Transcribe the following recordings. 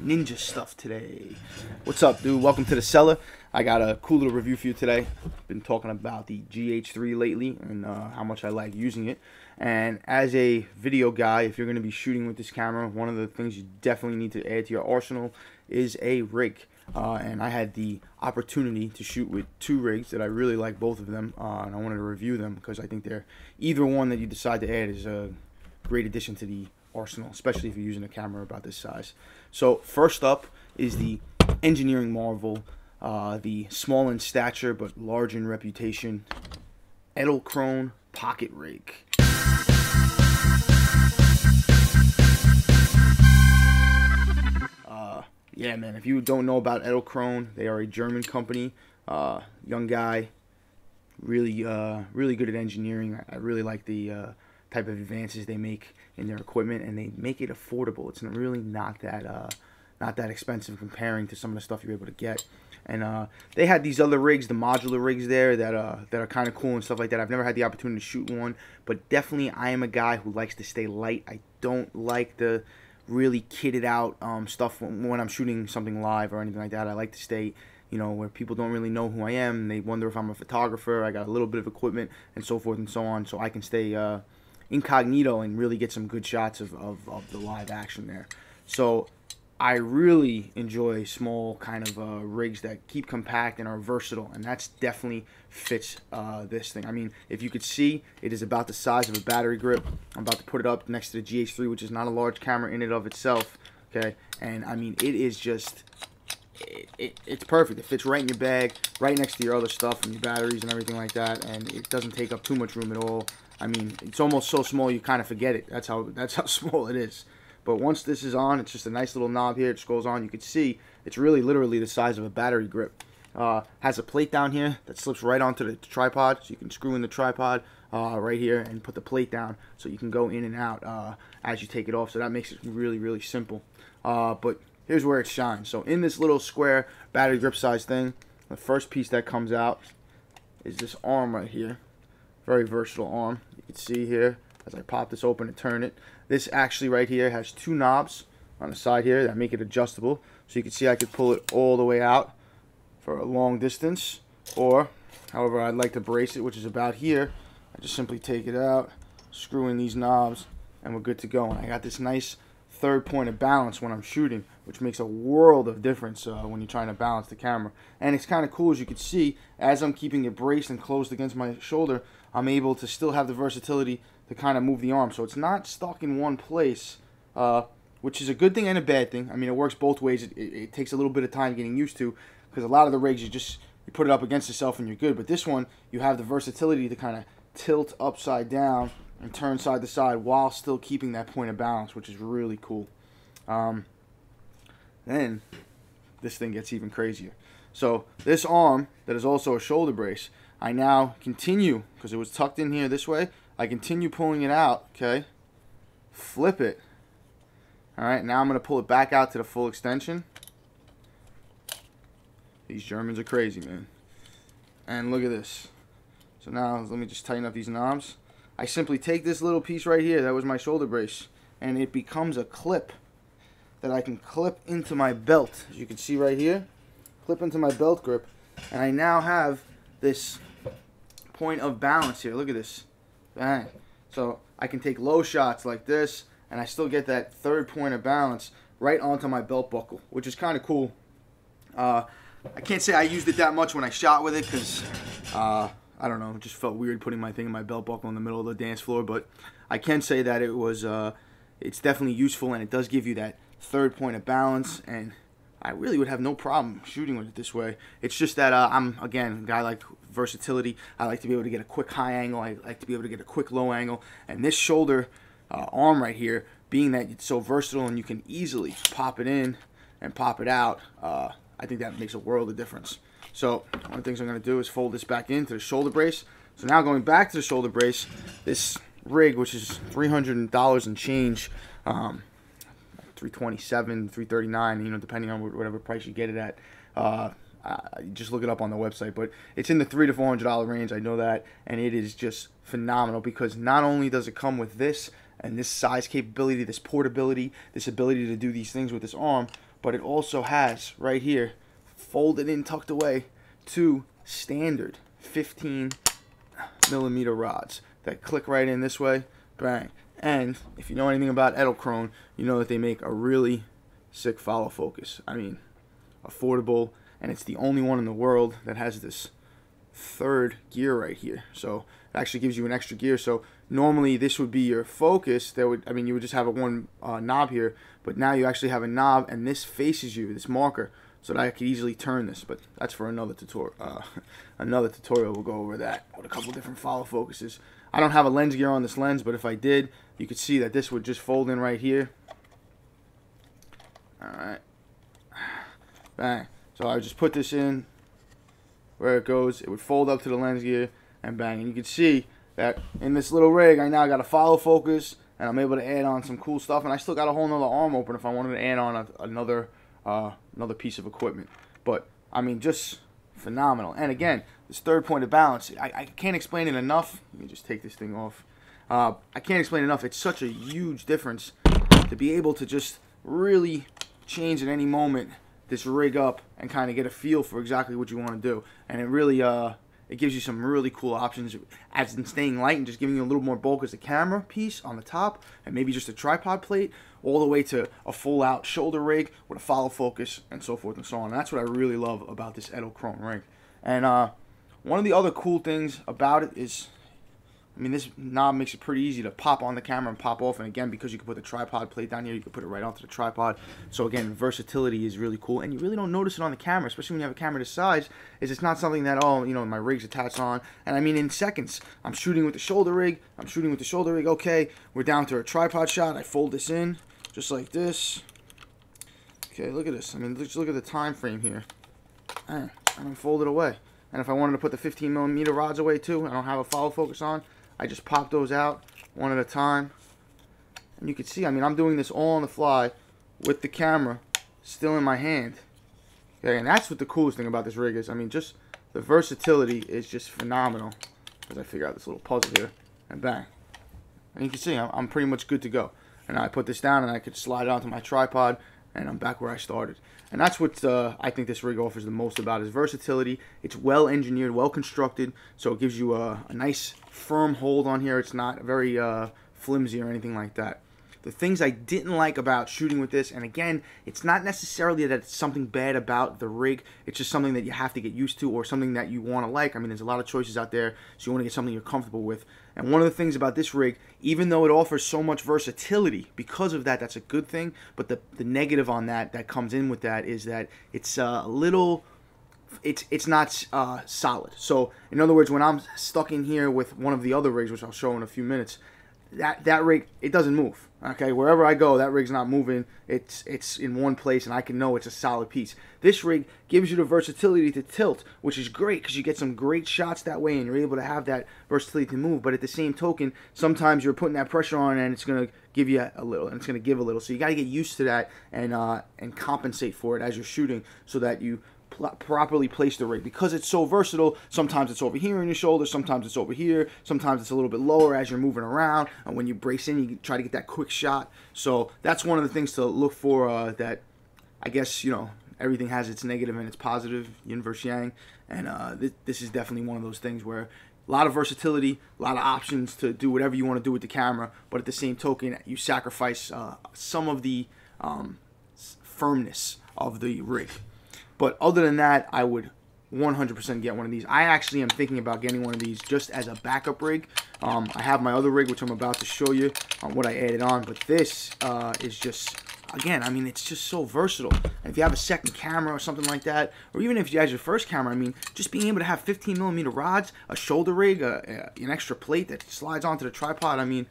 ninja stuff today. What's up, dude? Welcome to the cellar. I got a cool little review for you today. Been talking about the GH3 lately and how much I like using it. And as a video guy, if you're going to be shooting with this camera, one of the things you definitely need to add to your arsenal is a rig. And I had the opportunity to shoot with two rigs that I really like, both of them, and I wanted to review them because I think they're either one that you decide to add is a great addition to the arsenal, especially if you're using a camera about this size. So first up is the engineering marvel, the small in stature but large in reputation, Edelkrone Pocket Rig. Yeah, man, if you don't know about Edelkrone, they are a German company, young guy, really good at engineering. I really like the type of advances they make in their equipment, and they make it affordable. It's really not that expensive comparing to some of the stuff you're able to get. And they had these other rigs, the modular rigs there that are kind of cool and stuff like that. I've never had the opportunity to shoot one, but definitely I am a guy who likes to stay light. I don't like the really kitted out stuff when I'm shooting something live or anything like that. I like to stay, you know, where people don't really know who I am. They wonder if I'm a photographer. I got a little bit of equipment and so forth and so on, so I can stay incognito and really get some good shots of the live action there. So I really enjoy small kind of rigs that keep compact and are versatile, and that's definitely fits this thing. I mean, if you could see, it is about the size of a battery grip. I'm about to put it up next to the GH3, which is not a large camera in and of itself, okay? And I mean, it is just, it's perfect. It fits right in your bag, right next to your other stuff and your batteries and everything like that, and it doesn't take up too much room at all. I mean, it's almost so small you kind of forget it. That's how small it is. But once this is on, it's just a nice little knob here. It just goes on. You can see it's really literally the size of a battery grip. Has a plate down here that slips right onto the tripod, so you can screw in the tripod right here and put the plate down so you can go in and out as you take it off. So that makes it really simple. But here's where it shines. So in this little square battery grip size thing, the first piece that comes out is this arm right here. Very versatile arm. You can see here as I pop this open and turn it. This actually right here has two knobs on the side here that make it adjustable. So you can see I could pull it all the way out for a long distance, or however I'd like to brace it, which is about here. I just simply take it out, screw in these knobs, and we're good to go. And I got this nice third point of balance when I'm shooting, which makes a world of difference when you're trying to balance the camera. And it's kind of cool, as you can see, as I'm keeping it braced and closed against my shoulder, I'm able to still have the versatility to kind of move the arm. So it's not stuck in one place, which is a good thing and a bad thing. I mean, it works both ways. It takes a little bit of time getting used to, because a lot of the rigs you put it up against yourself and you're good. But this one, you have the versatility to kind of tilt upside down and turn side to side while still keeping that point of balance, which is really cool. Then this thing gets even crazier. So this arm that is also a shoulder brace, I now continue, because it was tucked in here this way, I continue pulling it out, okay? Flip it. Alright, now I'm going to pull it back out to the full extension. These Germans are crazy, man. And look at this. So now, let me just tighten up these knobs. I simply take this little piece right here, that was my shoulder brace, and it becomes a clip that I can clip into my belt. As you can see right here, clip into my belt grip, and I now have this point of balance here. Look at this. Bang. So I can take low shots like this, and I still get that third point of balance right onto my belt buckle, which is kind of cool. I can't say I used it that much when I shot with it, because I don't know, it just felt weird putting my thing in my belt buckle in the middle of the dance floor. But I can say that it was it's definitely useful, and it does give you that third point of balance, and I really would have no problem shooting with it this way. It's just that I'm, again, a guy like versatility. I like to be able to get a quick high angle. I like to be able to get a quick low angle. And this shoulder arm right here, being that it's so versatile and you can easily pop it in and pop it out, I think that makes a world of difference. So one of the things I'm going to do is fold this back into the shoulder brace. So now going back to the shoulder brace, this rig, which is $300 and change, $327, $339, you know, depending on whatever price you get it at. Just look it up on the website, but it's in the $300 to $400 range. I know that, and it is just phenomenal, because not only does it come with this and this size capability, this portability, this ability to do these things with this arm, but it also has right here, folded in, tucked away, 2 standard 15mm rods that click right in this way, bang. And if you know anything about Edelkrone, you know that they make a really sick follow focus. I mean, affordable, and it's the only one in the world that has this 3rd gear right here. So it actually gives you an extra gear. So normally this would be your focus. You would just have a one knob here, but now you actually have a knob, and this faces you, this marker, so that I could easily turn this. But that's for another tutorial. Another tutorial will go over that with a couple different follow focuses. I don't have a lens gear on this lens, but if I did, you could see that this would just fold in right here. Alright. Bang. So I would just put this in where it goes. It would fold up to the lens gear, and bang. And you can see that in this little rig, I now got a follow focus, and I'm able to add on some cool stuff. And I still got a whole nother arm open if I wanted to add on another piece of equipment. But I mean, just phenomenal. And again, this 3rd point of balance, I can't explain it enough. Let me just take this thing off. I can't explain it enough. It's such a huge difference to be able to just really change at any moment this rig up and kind of get a feel for exactly what you want to do. And it really it gives you some really cool options, as in staying light and just giving you a little more bulk as a camera piece on the top, and maybe just a tripod plate, all the way to a full out shoulder rig with a follow focus and so forth and so on. And that's what I really love about this Edelkrone rig. And one of the other cool things about it is, I mean, this knob makes it pretty easy to pop on the camera and pop off. And again, because you can put the tripod plate down here, you can put it right onto the tripod. So again, versatility is really cool. And you really don't notice it on the camera, especially when you have a camera this size, is it's not something that, oh, you know, my rig's attached on. And I mean, in seconds, I'm shooting with the shoulder rig. Okay, we're down to a tripod shot. I fold this in just like this. Okay, look at this. I mean, just look at the time frame here. And I'm folded away. And if I wanted to put the 15mm rods away too, I don't have a follow focus on, I just pop those out one at a time. And you can see, I mean, I'm doing this all on the fly with the camera still in my hand. Okay, and that's what the coolest thing about this rig is. I mean, just the versatility is just phenomenal. As I figure out this little puzzle here, and bang. And you can see I'm pretty much good to go. And I put this down and I could slide it onto my tripod, and I'm back where I started. And that's what I think this rig offers the most about is versatility. It's well engineered, well constructed, so it gives you a nice firm hold on here. It's not very flimsy or anything like that. The things I didn't like about shooting with this, and again, it's not necessarily that it's something bad about the rig, it's just something that you have to get used to or something that you want to like. I mean, there's a lot of choices out there, so you want to get something you're comfortable with. And one of the things about this rig, even though it offers so much versatility, because of that, that's a good thing, but the negative on that comes in with that is that it's a little... It's not solid. So, in other words, when I'm stuck in here with one of the other rigs, which I'll show in a few minutes, that rig, it doesn't move. Okay, wherever I go, that rig's not moving. It's in one place, and I can know it's a solid piece. This rig gives you the versatility to tilt, which is great because you get some great shots that way, and you're able to have that versatility to move. But at the same token, sometimes you're putting that pressure on, and it's going to give you a little, and it's going to give a little. So you got to get used to that and compensate for it as you're shooting, so that you properly place the rig. Because it's so versatile, sometimes it's over here in your shoulder, sometimes it's over here, sometimes it's a little bit lower as you're moving around, and when you brace in, you try to get that quick shot. So that's one of the things to look for, that I guess, you know, everything has its negative and its positive, yin versus yang, and this is definitely one of those things where a lot of versatility, a lot of options to do whatever you want to do with the camera, but at the same token, you sacrifice some of the firmness of the rig. But other than that, I would 100% get one of these. I actually am thinking about getting one of these just as a backup rig. I have my other rig, which I'm about to show you what I added on. But this is just, again, I mean, it's just so versatile. And if you have a second camera or something like that, or even if you have your first camera, I mean, just being able to have 15mm rods, a shoulder rig, an extra plate that slides onto the tripod, I mean,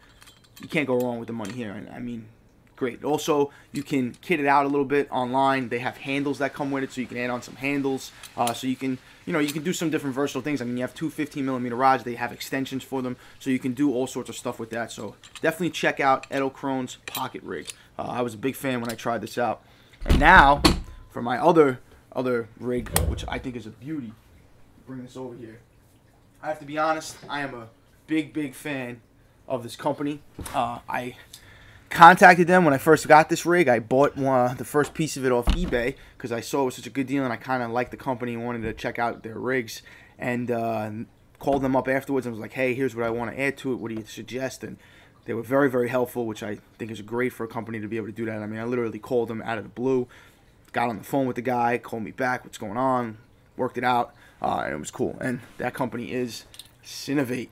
you can't go wrong with the money here. And I mean, great. Also, you can kit it out a little bit online. They have handles that come with it, so you can add on some handles. So you can, you know, you can do some different versatile things. I mean, you have two 15mm rods. They have extensions for them, so you can do all sorts of stuff with that. So definitely check out Edelkrone's Pocket Rig. I was a big fan when I tried this out. And now, for my other rig, which I think is a beauty, bring this over here. I have to be honest, I am a big fan of this company. I contacted them when I first got this rig. I bought the first piece of it off eBay because I saw it was such a good deal and I kind of liked the company and wanted to check out their rigs. And called them up afterwards and was like, hey, here's what I want to add to it. What do you suggest? And they were very, very helpful, which I think is great for a company to be able to do that. I mean, I literally called them out of the blue, got on the phone with the guy, called me back, what's going on, worked it out, and it was cool. And that company is Cinevate.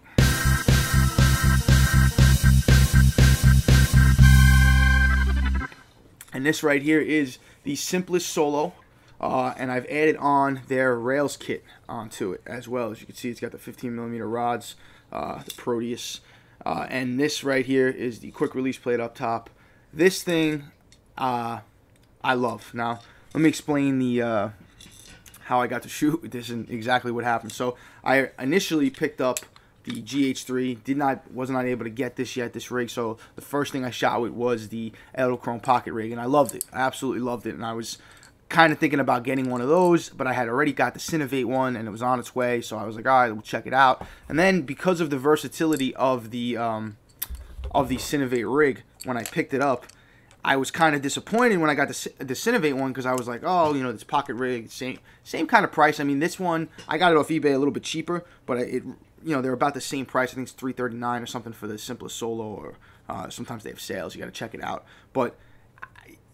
And this right here is the Simplis Solo, and I've added on their rails kit onto it as well. As you can see, it's got the 15mm rods, the Proteus, and this right here is the quick release plate up top. This thing I love. Now, let me explain the how I got to shoot this and exactly what happened. So I initially picked up the GH3, was not able to get this yet, this rig, so the first thing I shot with was the Edelkrone Pocket Rig, and I loved it. I absolutely loved it, and I was kind of thinking about getting one of those, but I had already got the Cinevate one, and it was on its way, so I was like, all right, we'll check it out. And then, because of the versatility of the Cinevate rig, when I picked it up, I was kind of disappointed when I got the Cinevate one because I was like, oh, you know, this Pocket Rig, same kind of price. I mean, this one, I got it off eBay a little bit cheaper, but you know, they're about the same price. I think it's $339 or something for the Simplis Solo, or sometimes they have sales. You got to check it out. But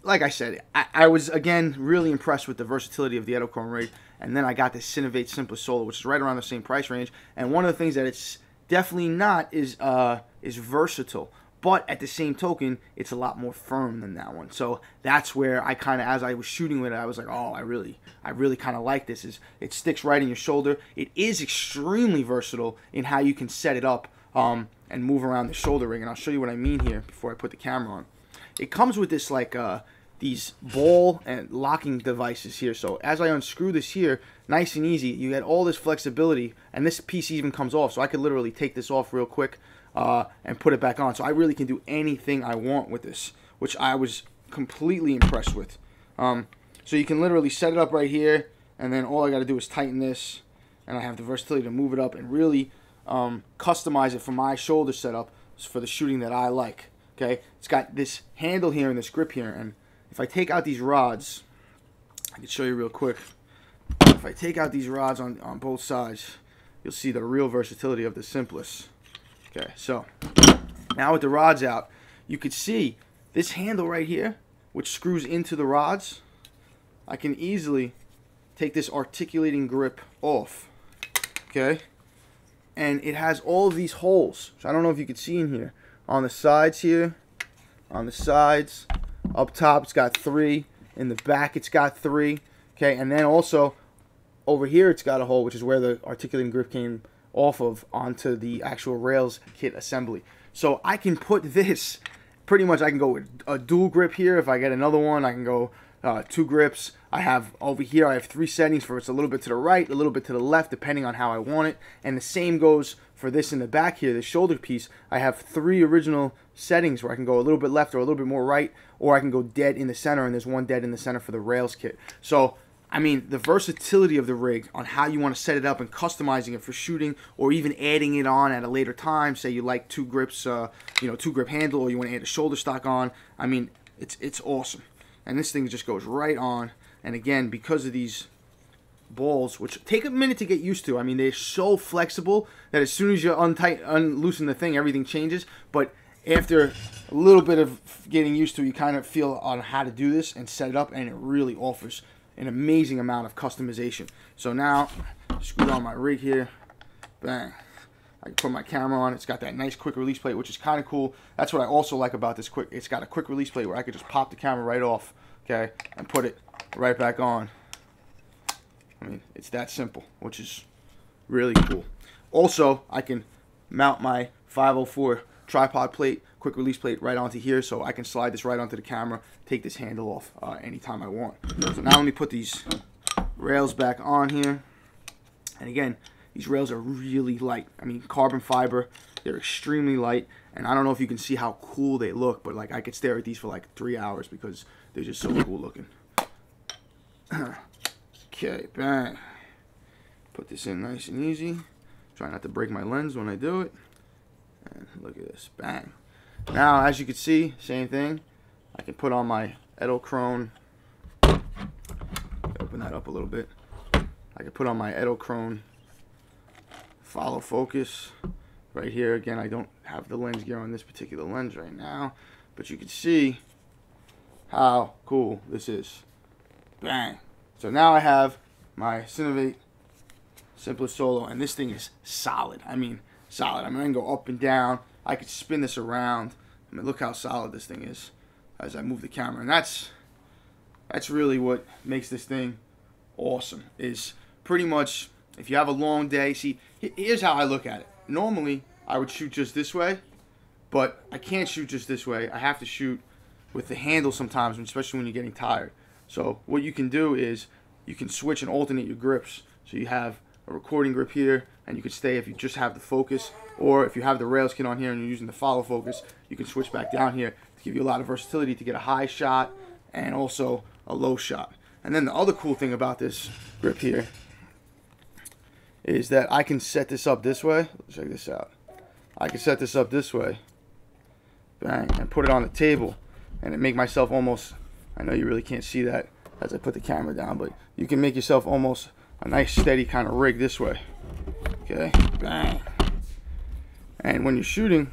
like I said, I was, again, really impressed with the versatility of the Edelkrone rig. And then I got the Cinevate Simplis Solo, which is right around the same price range. And one of the things that it's definitely not is versatile. But at the same token, it's a lot more firm than that one. So that's where I kind of, as I was shooting with it, I was like, oh, I really kind of like this. It sticks right in your shoulder. It is extremely versatile in how you can set it up and move around the shoulder ring. And I'll show you what I mean here before I put the camera on. It comes with this like these ball and locking devices here. So as I unscrew this here, nice and easy, you get all this flexibility, and this piece even comes off. So I could literally take this off real quick and put it back on. So I really can do anything I want with this, which I was completely impressed with. So you can literally set it up right here, and then all I got to do is tighten this, and I have the versatility to move it up and really customize it for my shoulder setup for the shooting that I like. Okay, it's got this handle here and this grip here, and if I take out these rods, I can show you real quick. If I take out these rods on both sides, you'll see the real versatility of the Simplis. Okay, so now with the rods out, you could see this handle right here, which screws into the rods. I can easily take this articulating grip off. Okay, and it has all of these holes. So I don't know if you can see in here. On the sides here, on the sides, up top it's got 3, in the back it's got 3, okay, and then also over here it's got a hole, which is where the articulating grip came off of onto the actual rails kit assembly. So I can put this, pretty much I can go with a dual grip here. If I get another one, I can go 2 grips. I have over here, I have 3 settings for it's a little bit to the right, a little bit to the left, depending on how I want it. And the same goes for this in the back here, the shoulder piece. I have 3 original settings where I can go a little bit left or a little bit more right, or I can go dead in the center, and there's one dead in the center for the rails kit. So, I mean, the versatility of the rig on how you want to set it up and customizing it for shooting, or even adding it on at a later time. Say you like 2 grips, 2 grip handle, or you want to add a shoulder stock on. I mean, it's awesome. And this thing just goes right on. And again, because of these balls, which take a minute to get used to. I mean, they're so flexible that as soon as you unloosen the thing, everything changes. But after a little bit of getting used to it, you kind of feel on how to do this and set it up, and it really offers an amazing amount of customization. So now, screw on my rig here, bang. I can put my camera on. It's got that nice quick release plate, which is kind of cool. That's what I also like about this quick. It's got a quick release plate where I could just pop the camera right off, okay, and put it right back on. I mean, it's that simple, which is really cool. Also, I can mount my 504 tripod plate, quick release plate right onto here, so I can slide this right onto the camera, take this handle off anytime I want. So now let me put these rails back on here. And again, these rails are really light. I mean, carbon fiber, they're extremely light. And I don't know if you can see how cool they look, but like I could stare at these for like 3 hours because they're just so cool looking. Okay, bang. Put this in nice and easy. Try not to break my lens when I do it. And look at this, bang. Now, as you can see, same thing. I can put on my Edelkrone. Open that up a little bit. I can put on my Edelkrone follow focus right here. Again, I don't have the lens gear on this particular lens right now, but you can see how cool this is. Bang! So now I have my Cinevate Simplis Solo, and this thing is solid. I mean, solid. I mean, I can go up and down. I could spin this around. I mean, look how solid this thing is as I move the camera, and that's really what makes this thing awesome. Is pretty much if you have a long day. See, here's how I look at it. Normally, I would shoot just this way, but I can't shoot just this way. I have to shoot with the handle sometimes, especially when you're getting tired. So what you can do is you can switch and alternate your grips. So you have a recording grip here, and you can stay if you just have the focus, or if you have the rails kit on here and you're using the follow focus, you can switch back down here to give you a lot of versatility to get a high shot and also a low shot. And then the other cool thing about this grip here is that I can set this up this way. Check this out. I can set this up this way, bang, and put it on the table, and it make myself almost, I know you really can't see that as I put the camera down, but you can make yourself almost a nice steady kind of rig this way. Okay, bang. And when you're shooting,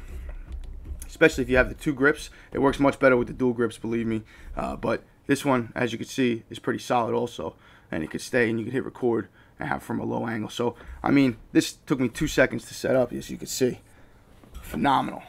especially if you have the two grips, it works much better with the dual grips, believe me. But this one, as you can see, is pretty solid also, and it could stay, and you can hit record and have from a low angle. So I mean, this took me 2 seconds to set up, as you can see. Phenomenal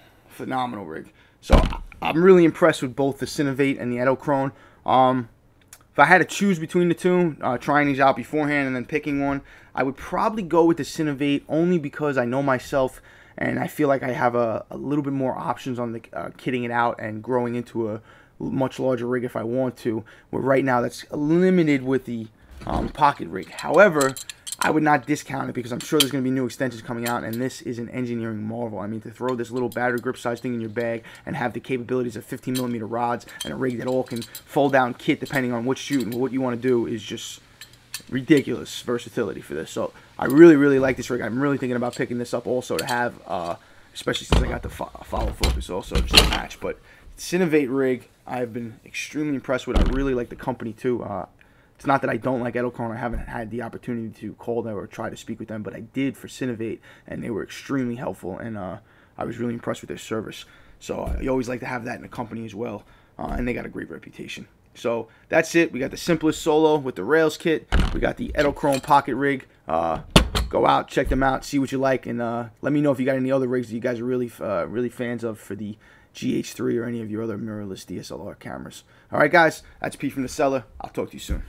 rig. So I'm really impressed with both the Cinevate and the Edelkrone. If I had to choose between the two, trying these out beforehand and then picking one, I would probably go with the Cinevate, only because I know myself and I feel like I have a little bit more options on the kitting it out and growing into a much larger rig if I want to, where right now that's limited with the Pocket Rig. However, I would not discount it, because I'm sure there's going to be new extensions coming out, and this is an engineering marvel. I mean, to throw this little battery grip size thing in your bag and have the capabilities of 15mm rods and a rig that all can fold down kit depending on what shoot and what you want to do is just ridiculous versatility for this. So I really like this rig. I'm really thinking about picking this up also to have, especially since I got the follow focus also just to match. But Cinevate rig, I've been extremely impressed with. I really like the company too. It's not that I don't like Edelkrone. I haven't had the opportunity to call them or try to speak with them, but I did for Cinevate, and they were extremely helpful, and I was really impressed with their service. So you always like to have that in a company as well, and they got a great reputation. So that's it. We got the Simplis Solo with the rails kit. We got the Edelkrone Pocket Rig. Go out, check them out, see what you like, and let me know if you got any other rigs that you guys are really fans of for the GH3 or any of your other mirrorless DSLR cameras. All right, guys, that's Pete from the Cellar. I'll talk to you soon.